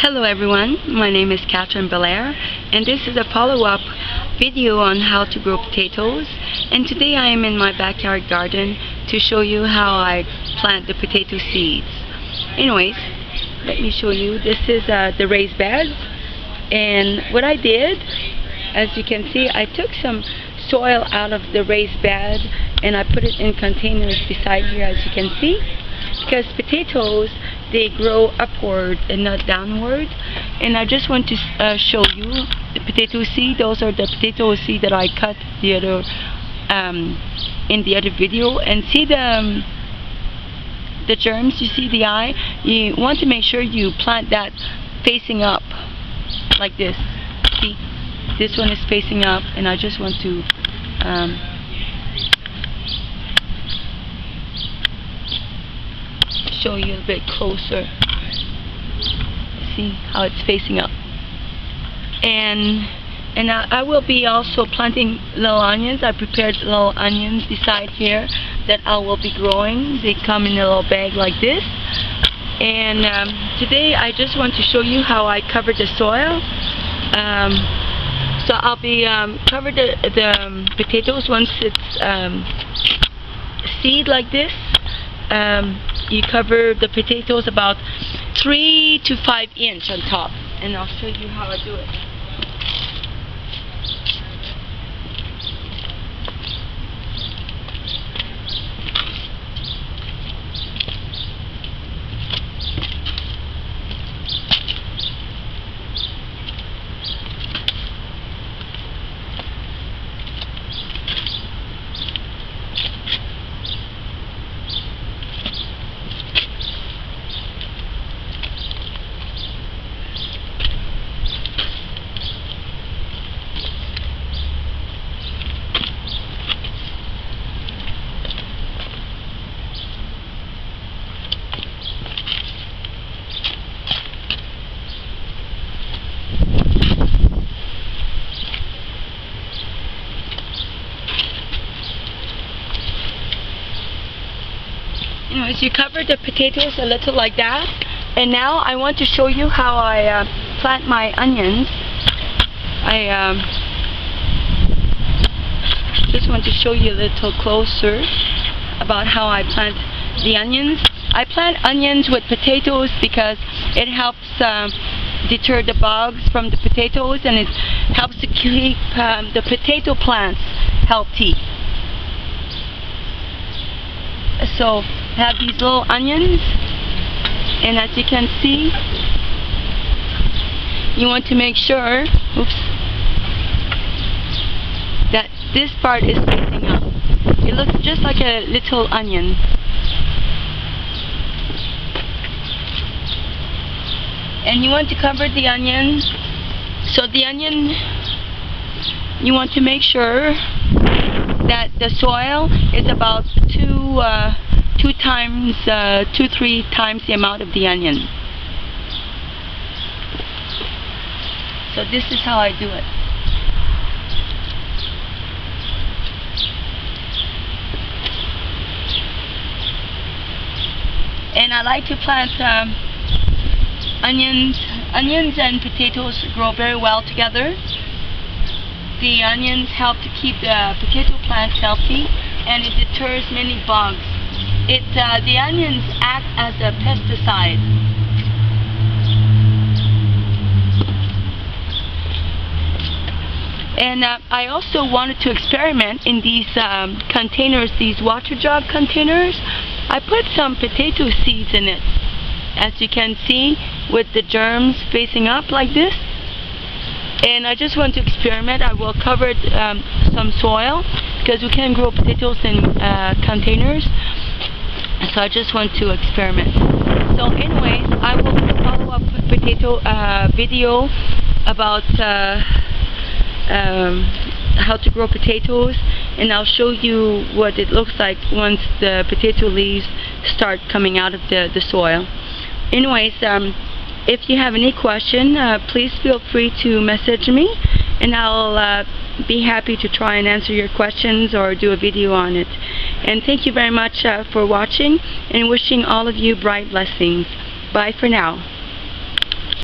Hello everyone, my name is Bellaire, and this is a follow-up video on how to grow potatoes. And today I am in my backyard garden to show you how I plant the potato seeds. Anyways, let me show you. This is the raised beds, and what I did, as you can see, I took some soil out of the raised bed and I put it in containers beside here, as you can see, because potatoes, they grow upward and not downward. And I just want to show you the potato seed. Those are the potato seed that I cut the other in the other video. And see the germs, you see the eye? You want to make sure you plant that facing up like this. See, this one is facing up, and I just want to show you a bit closer. See how it's facing up. And I will be also planting little onions. I prepared little onions beside here that I will be growing. They come in a little bag like this. And today I just want to show you how I cover the soil. So I'll be cover the potatoes once it's seed like this. You cover the potatoes about 3 to 5 inch on top, and I'll show you how I do it. Anyways, you cover the potatoes a little like that, and now I want to show you how I plant my onions. I just want to show you a little closer about how I plant the onions. I plant onions with potatoes because it helps deter the bugs from the potatoes, and it helps to keep the potato plants healthy. So I have these little onions, and as you can see, you want to make sure, that this part is facing up. It looks just like a little onion. And you want to cover the onion. So the onion, you want to make sure that the soil is about 3 times the amount of the onion. So this is how I do it. And I like to plant onions and potatoes grow very well together. The onions help to keep the potato plants healthy, and it deters many bugs. The onions act as a pesticide. And I also wanted to experiment in these containers, these water jug containers. I put some potato seeds in it, as you can see, with the germs facing up like this. And I just want to experiment. I will cover some soil because we can grow potatoes in containers. So I just want to experiment. So anyways, I will follow up with potato video about how to grow potatoes, and I'll show you what it looks like once the potato leaves start coming out of the soil. Anyways, if you have any question, please feel free to message me, and I'll be happy to try and answer your questions or do a video on it. And thank you very much for watching, and wishing all of you bright blessings. Bye for now.